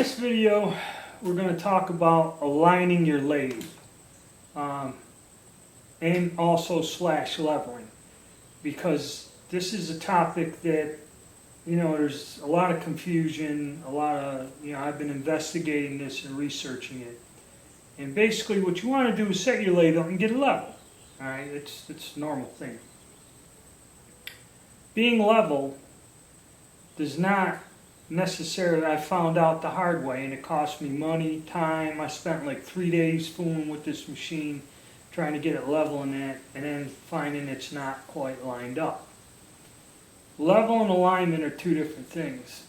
this video, we're going to talk about aligning your lathe and also slash leveling, because this is a topic that, you know, there's a lot of confusion, a lot of, you know, I've been investigating this and researching it. And basically what you want to do is set your lathe up and get it level. All right, it's a normal thing. Being level does not necessarily, I found out the hard way, and it cost me money, time. I spent like 3 days fooling with this machine, trying to get it level in that, and then finding it's not quite lined up. Level and alignment are two different things.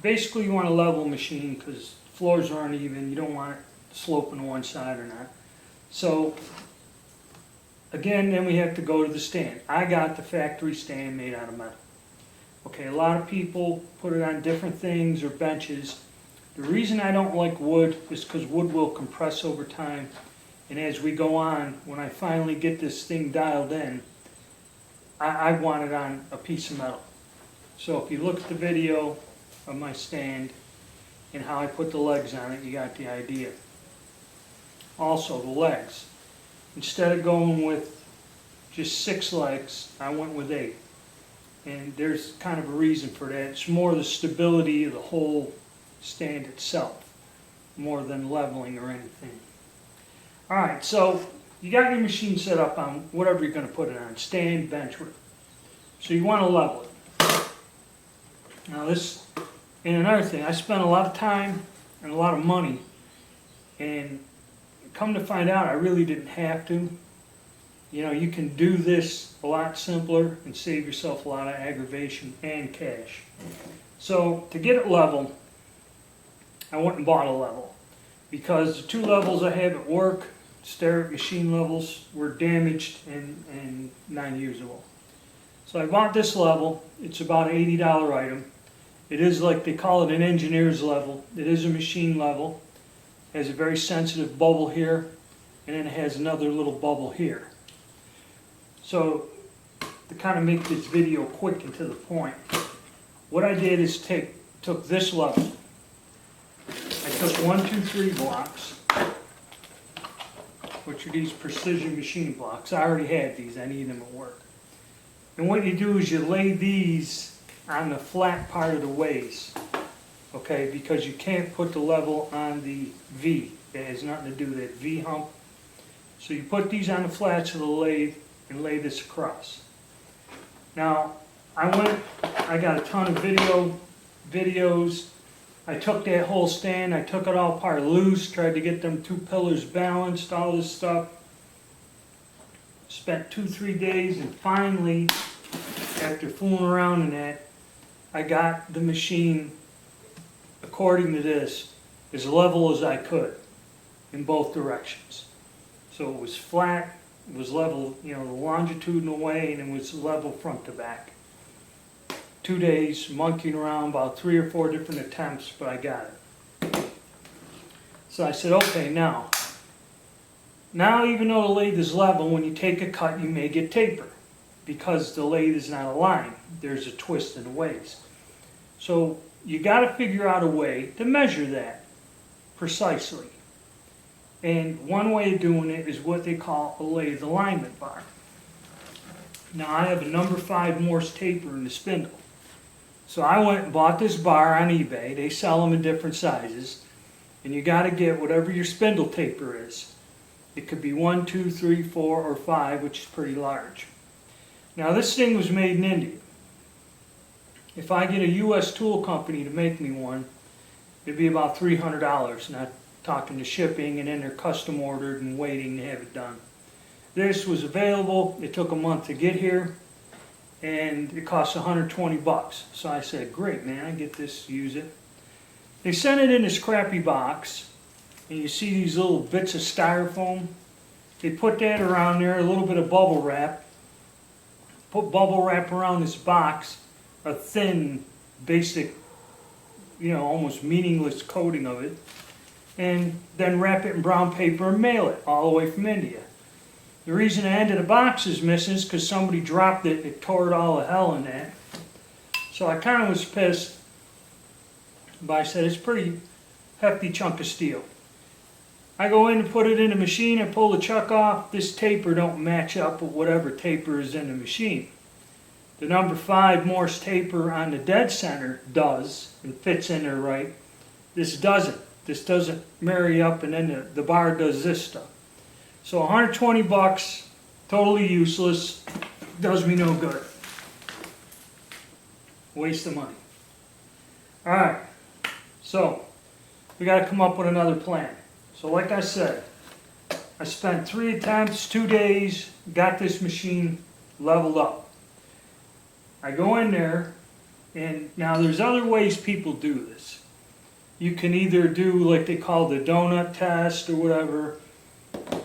Basically, you want a level machine because floors are uneven. You don't want it sloping to one side or not. So, again, then we have to go to the stand. I got the factory stand made out of metal. Okay, a lot of people put it on different things or benches. The reason I don't like wood is because wood will compress over time. And as we go on, when I finally get this thing dialed in, I want it on a piece of metal. So if you look at the video of my stand and how I put the legs on it, you got the idea. Also, the legs. Instead of going with just 6 legs, I went with 8. And there's kind of a reason for that. It's more the stability of the whole stand itself, more than leveling or anything. Alright, so you got your machine set up on whatever you're going to put it on, stand, bench, whatever. So you want to level it. Now this, and another thing, I spent a lot of time and a lot of money, and come to find out I really didn't have to. You know, you can do this a lot simpler and save yourself a lot of aggravation and cash. So to get it level, I went and bought a level, because the 2 levels I have at work, Starrett machine levels, were damaged and non-usable. So I bought this level. It's about an $80 item. It is, like they call it, an engineer's level. It is a machine level. It has a very sensitive bubble here, and then it has another little bubble here. So, to kind of make this video quick and to the point, what I did is took this level. I took 1, 2, 3 blocks, which are these precision machine blocks. I already had these. I need them at work. And what you do is you lay these on the flat part of the ways, okay? Because you can't put the level on the V. It has nothing to do with that V hump. So you put these on the flats of the lathe and lay this across. Now, I got a ton of videos. I took that whole stand, I took it all apart loose, tried to get them 2 pillars balanced, all this stuff. Spent 2-3 days, and finally, after fooling around in that, I got the machine, according to this, as level as I could in both directions. So it was flat. It was level, you know, the longitudinal way, and it was level front to back. 2 days, monkeying around, about 3 or 4 different attempts, but I got it. So I said, okay, now even though the lathe is level, when you take a cut, you may get taper, because the lathe is not aligned. There's a twist in the ways. So you got to figure out a way to measure that precisely. And one way of doing it is what they call a Lathe Alignment Bar. Now I have a number 5 Morse taper in the spindle. So I went and bought this bar on eBay. They sell them in different sizes. And you got to get whatever your spindle taper is. It could be 1, 2, 3, 4, or 5, which is pretty large. Now this thing was made in India. If I get a U.S. tool company to make me one, it'd be about $300, not talking to shipping, and then they're custom ordered and waiting to have it done. This was available. It took a month to get here, and it cost $120. So I said, great, man, I get this, use it. They sent it in this crappy box, and you see these little bits of styrofoam. They put that around there, a little bit of bubble wrap. Put bubble wrap around this box, a thin, basic, you know, almost meaningless coating of it, and then wrap it in brown paper and mail it all the way from India. The reason the end of the box is missing is because somebody dropped it and it tore it all to hell in that. So I kind of was pissed. but I said it's a pretty hefty chunk of steel. I go in and put it in the machine and pull the chuck off. This taper don't match up with whatever taper is in the machine. The number 5 Morse taper on the dead center does and fits in there right. This doesn't. This doesn't marry up, and then the bar does this stuff. So 120 bucks, totally useless, does me no good. Waste of money. Alright, so we got to come up with another plan. So like I said, I spent 3 attempts, 2 days, got this machine leveled up. I go in there, and now there's other ways people do this. You can either do like they call the Doughnut Test or whatever,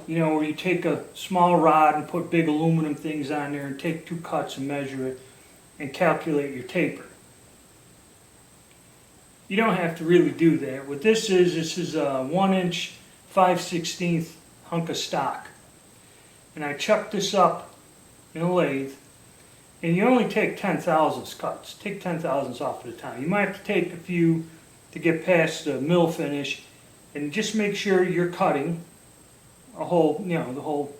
you know, where you take a small rod and put big aluminum things on there and take 2 cuts and measure it and calculate your taper. You don't have to really do that. What this is a 1-inch 5/16 hunk of stock. And I chuck this up in a lathe, and you only take 10/1000 cuts. Take 10/1000 off at a time. You might have to take a few to get past the mill finish, and just make sure you're cutting a whole, you know, the whole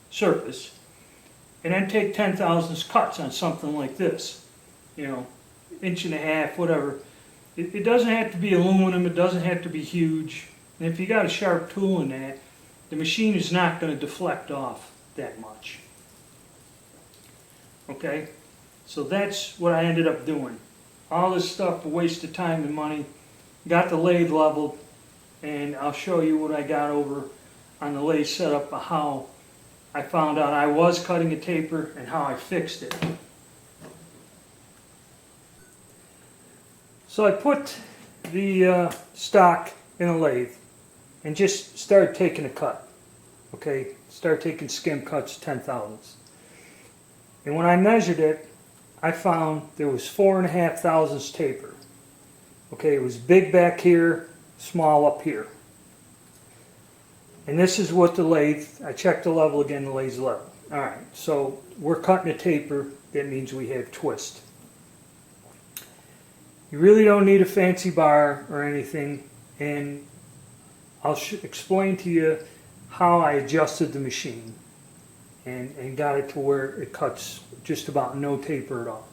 surface. And then take 10/1000 cuts on something like this, you know, 1.5 inches, whatever. It doesn't have to be aluminum, it doesn't have to be huge. And if you got a sharp tool in that, the machine is not going to deflect off that much. Okay, so that's what I ended up doing. All this stuff, a waste of time and money. Got the lathe leveled, and I'll show you what I got over on the lathe setup of how I found out I was cutting a taper and how I fixed it. So I put the stock in a lathe and just started taking a cut. Okay, start taking skim cuts, 10/1000. And when I measured it, I found there was 4.5 taper. Okay, it was big back here, small up here. And this is what the lathe, I checked the level again, the lathe's level. Alright, so we're cutting a taper, that means we have twist. You really don't need a fancy bar or anything, and I'll explain to you how I adjusted the machine and got it to where it cuts just about no taper at all.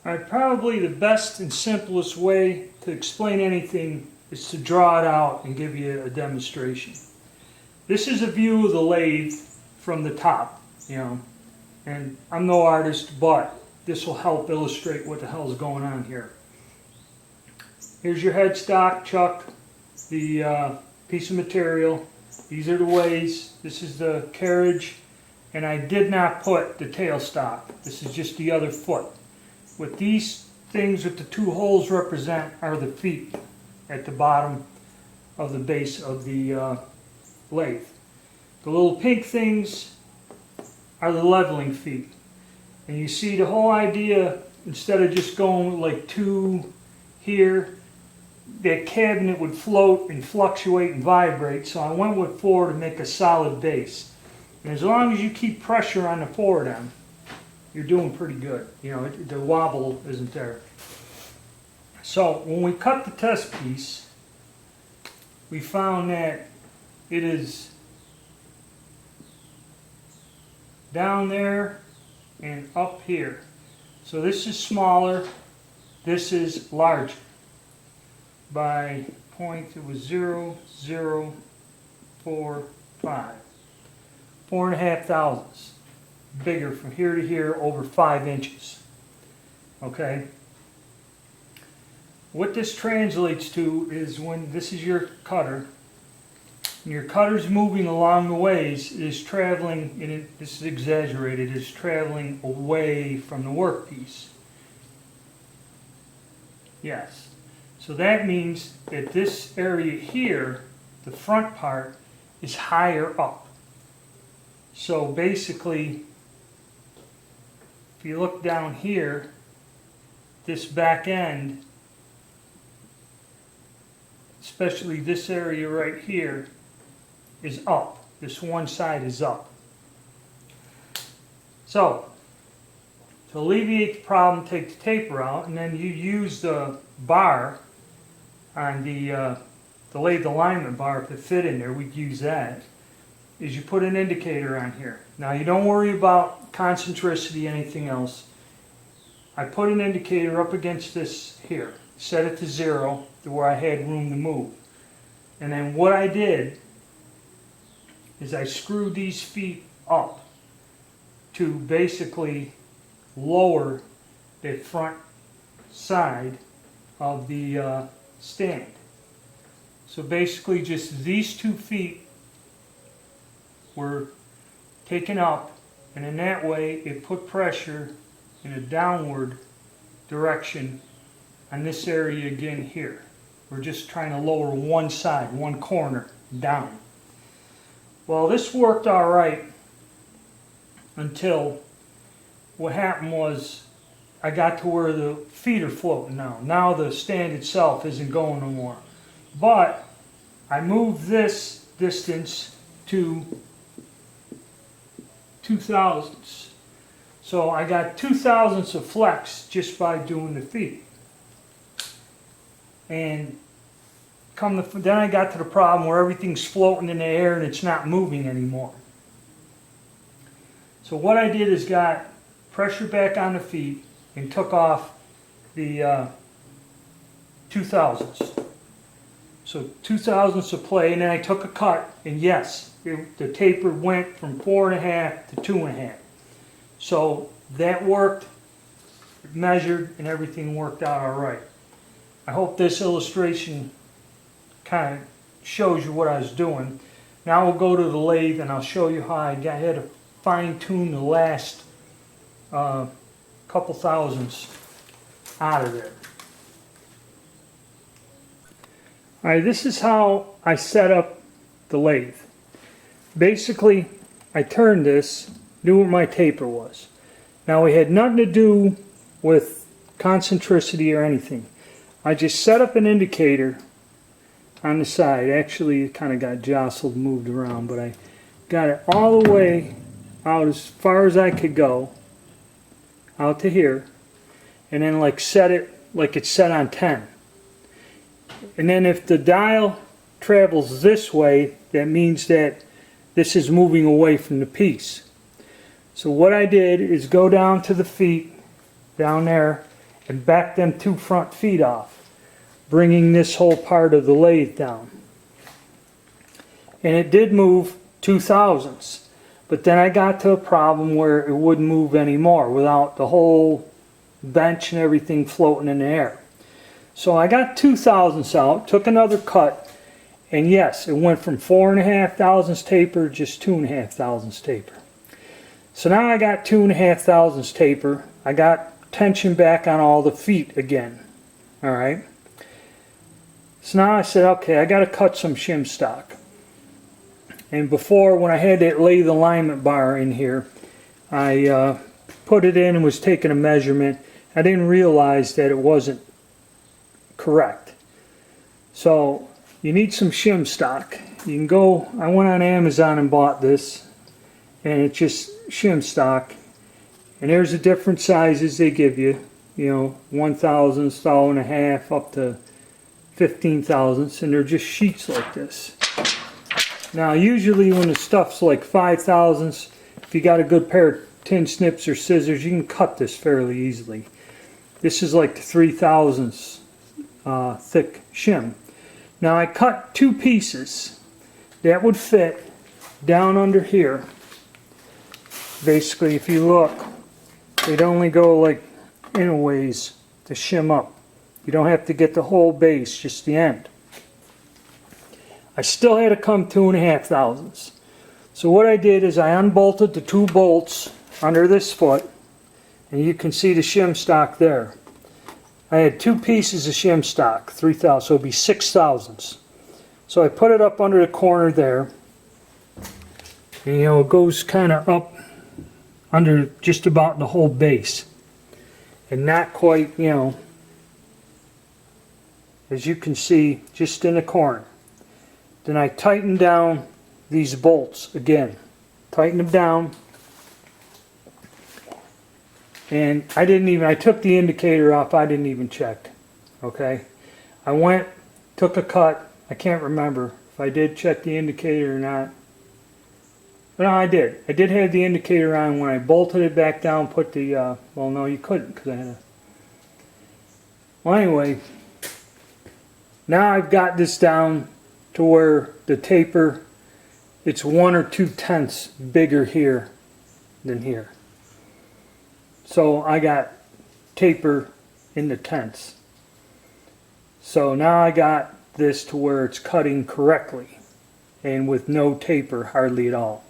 Alright, probably the best and simplest way to explain anything is to draw it out and give you a demonstration. This is a view of the lathe from the top, you know, and I'm no artist, but this will help illustrate what the hell is going on here. Here's your headstock, chuck, the piece of material. These are the ways. This is the carriage, and I did not put the tailstock. This is just the other foot. What these things with the 2 holes represent are the feet at the bottom of the base of the lathe. The little pink things are the leveling feet. And you see the whole idea, instead of just going like 2 here, that cabinet would float and fluctuate and vibrate, so I went with 4 to make a solid base. And as long as you keep pressure on the 4 of them, you're doing pretty good. You know, the wobble isn't there. So when we cut the test piece, we found that it is down there and up here. So this is smaller, this is larger. By point, it was 0.045. 4.5 bigger from here to here, over 5 inches. Okay? What this translates to is when this is your cutter, and your cutter's moving along the ways, it is traveling, and this is exaggerated, it is traveling away from the workpiece. Yes. So that means that this area here, the front part, is higher up. So basically, if you look down here, this back end, especially this area right here, is up. This one side is up. So, To alleviate the problem, take the taper out, and then you use the bar on the Lathe Alignment Bar. If it fit in there, we'd use that. Is you put an indicator on here. Now you don't worry about concentricity, anything else. I put an indicator up against this here, set it to 0 to where I had room to move. And then what I did is I screwed these feet up to basically lower the front side of the stand. So basically just these 2 feet were taken up, and in that way it put pressure in a downward direction on this area again here. We're just trying to lower one side, one corner down. Well, this worked all right until what happened was I got to where the feet are floating now. Now the stand itself isn't going no more. But I moved this distance to 2/1000ths. So I got 2/1000ths of flex just by doing the feet. And then I got to the problem where everything's floating in the air and it's not moving anymore. So what I did is got pressure back on the feet and took off the 2/1000ths. So 2/1000ths of play, and then I took a cut, and yes, the taper went from 4.5 to 2.5. So that worked, measured, and everything worked out all right. I hope this illustration kind of shows you what I was doing. Now we'll go to the lathe and I'll show you how I had to fine tune the last couple thousandths out of there. Alright, this is how I set up the lathe. Basically, I turned this, knew what my taper was. Now it had nothing to do with concentricity or anything. I just set up an indicator on the side. Actually, it kind of got jostled, moved around, but I got it all the way out as far as I could go, out to here, and then like set it like it's set on 10. And then if the dial travels this way, that means that this is moving away from the piece. So what I did is go down to the feet down there and back them 2 front feet off, bringing this whole part of the lathe down. And it did move 2/1000ths, but then I got to a problem where it wouldn't move anymore without the whole bench and everything floating in the air. So I got 2/1000ths out, took another cut, and yes, it went from 4.5 taper to just 2.5 taper. So now I got 2.5 taper. I got tension back on all the feet again. Alright. So now I said, okay, I got to cut some shim stock. And before, when I had that lathe alignment bar in here, I put it in and was taking a measurement. I didn't realize that it wasn't correct. So you need some shim stock. You can go, I went on Amazon and bought this, and it's just shim stock. And there's the different sizes they give you. You know, 1/1000ths, 1.5, up to 15/1000ths, and they're just sheets like this. Now usually when the stuff's like 5/1000ths, if you got a good pair of tin snips or scissors, you can cut this fairly easily. This is like 3/1000ths thick shim. Now I cut 2 pieces that would fit down under here. Basically, if you look, they'd only go like in a ways to shim up. You don't have to get the whole base, just the end. I still had to come 2.5 So what I did is I unbolted the 2 bolts under this foot, and you can see the shim stock there. I had 2 pieces of shim stock, 3/1000, so it would be 6/1000. So I put it up under the corner there, and you know, it goes kind of up under just about the whole base, and not quite, you know, as you can see, just in the corner. Then I tighten down these bolts again. Tighten them down. And I took the indicator off, I didn't even check, okay? I went, took a cut, I can't remember if I did check the indicator or not. But no, I did. I did have the indicator on when I bolted it back down, put the, well no you couldn't because I had a, well anyway, now I've got this down to where the taper, it's 1 or 2/10 bigger here than here. So I got taper in the tenths. So now I got this to where it's cutting correctly and with no taper hardly at all.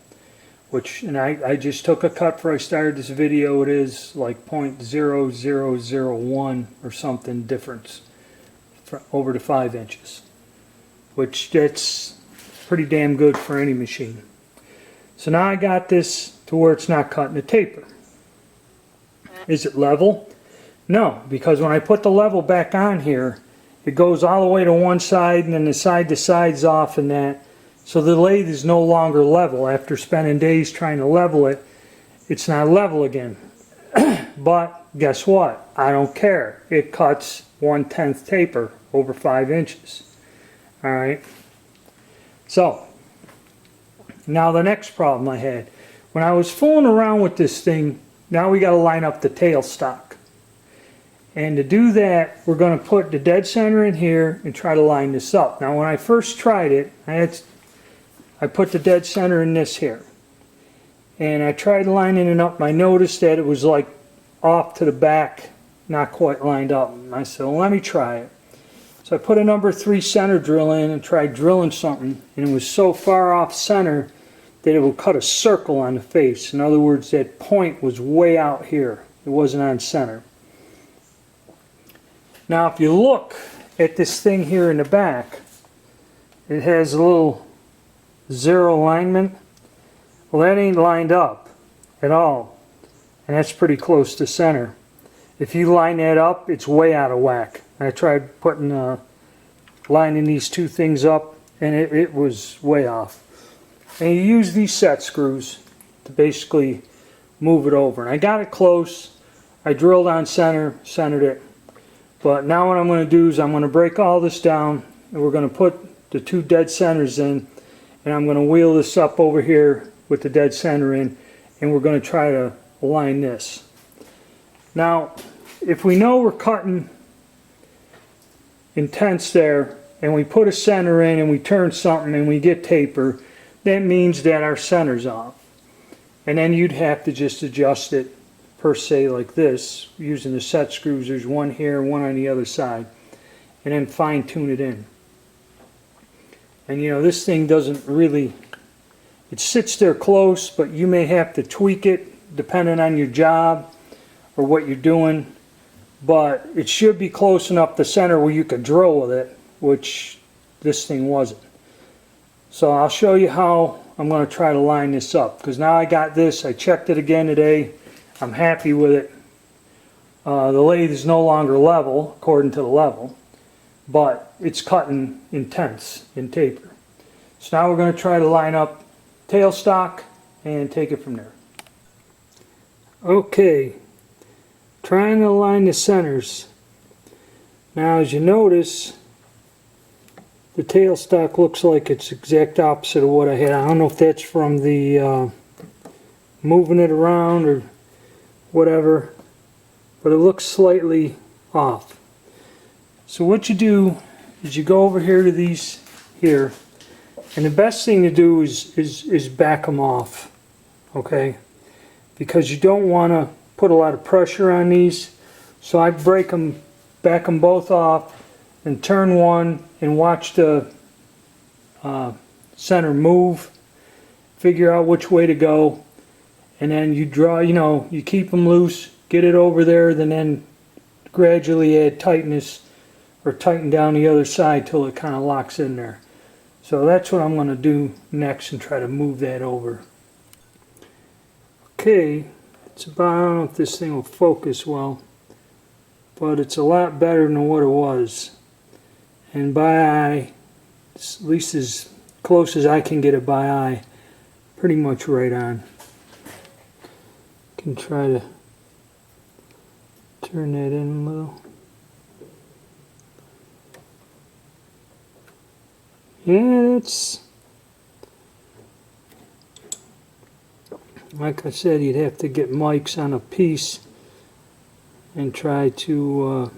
Which, and I just took a cut before I started this video. It is like 0.0001 or something difference over the 5 inches. Which that's pretty damn good for any machine. So now I got this to where it's not cutting the taper. Is it level? No, because when I put the level back on here, it goes all the way to one side and then the side to side's off and that. So the lathe is no longer level. After spending days trying to level it, it's not level again. But guess what? I don't care. It cuts 1/10 taper over 5 inches. Alright. So, now the next problem I had. When I was fooling around with this thing, now we got to line up the tailstock. And to do that, we're going to put the dead center in here and try to line this up. Now when I first tried it, I put the dead center in this here. And I tried lining it up and I noticed that it was like off to the back, not quite lined up. And I said, well, let me try it. So I put a number 3 center drill in and tried drilling something, and it was so far off center that it would cut a circle on the face. In other words, that point was way out here. It wasn't on center. Now if you look at this thing here in the back, it has a little 0 alignment. Well, that ain't lined up at all, and that's pretty close to center. If you line that up, it's way out of whack. I tried lining these two things up, and it was way off. And you use these set screws to basically move it over. And I got it close. I drilled on center, centered it. But now what I'm going to do is I'm going to break all this down, and we're going to put the 2 dead centers in, and I'm going to wheel this up over here with the dead center in, and we're going to try to align this. Now, if we know we're cutting intense there, and we put a center in and we turn something and we get taper, that means that our center's off. And then you'd have to just adjust it per se like this, using the set screws. There's one here, one on the other side, and then fine tune it in. And you know, this thing doesn't really, it sits there close, but you may have to tweak it depending on your job or what you're doing. But it should be close enough to center where you could drill with it, which this thing wasn't. So I'll show you how I'm going to try to line this up, because now I got this. I checked it again today. I'm happy with it. The lathe is no longer level according to the level, but it's cutting intense in taper. So now we're going to try to line up tailstock and take it from there. Okay, trying to align the centers. Now as you notice, the tailstock looks like it's exact opposite of what I had. I don't know if that's from the moving it around or whatever, but it looks slightly off. So what you do is you go over here to these here, and the best thing to do is back them off, okay? Because you don't want to put a lot of pressure on these. So I back them both off and turn one and watch the center move, figure out which way to go, and then you draw, you know, you keep them loose, get it over there, then gradually add tightness or tighten down the other side till it kind of locks in there. So that's what I'm going to do next and try to move that over. Okay, it's about, I don't know if this thing will focus well, but it's a lot better than what it was. And by eye, it's at least as close as I can get it by eye, pretty much right on. Can try to Turn that in a little. Yeah, it's like I said, you'd have to get MAGIX on a piece and try to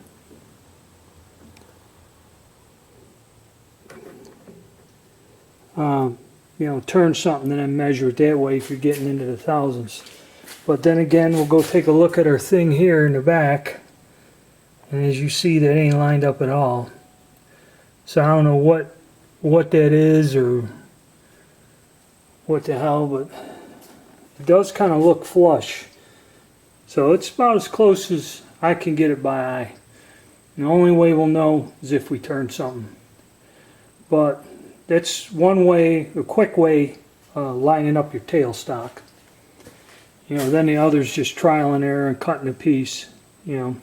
you know, turn something and then measure it that way if you're getting into the thousands. But then again, we'll go take a look at our thing here in the back, and as you see, that ain't lined up at all. So I don't know what that is or what the hell, but it does kind of look flush. So it's about as close as I can get it by eye. And the only way we'll know is if we turn something. But that's one way, a quick way, lining up your tailstock. You know, then the other's just trial and error and cutting a piece, you know.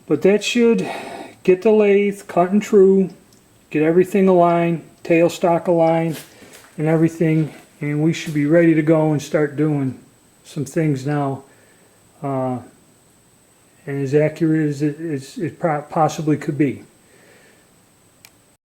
But that should get the lathe cut and true, get everything aligned, tailstock aligned and everything, and we should be ready to go and start doing some things now. And as accurate as it possibly could be.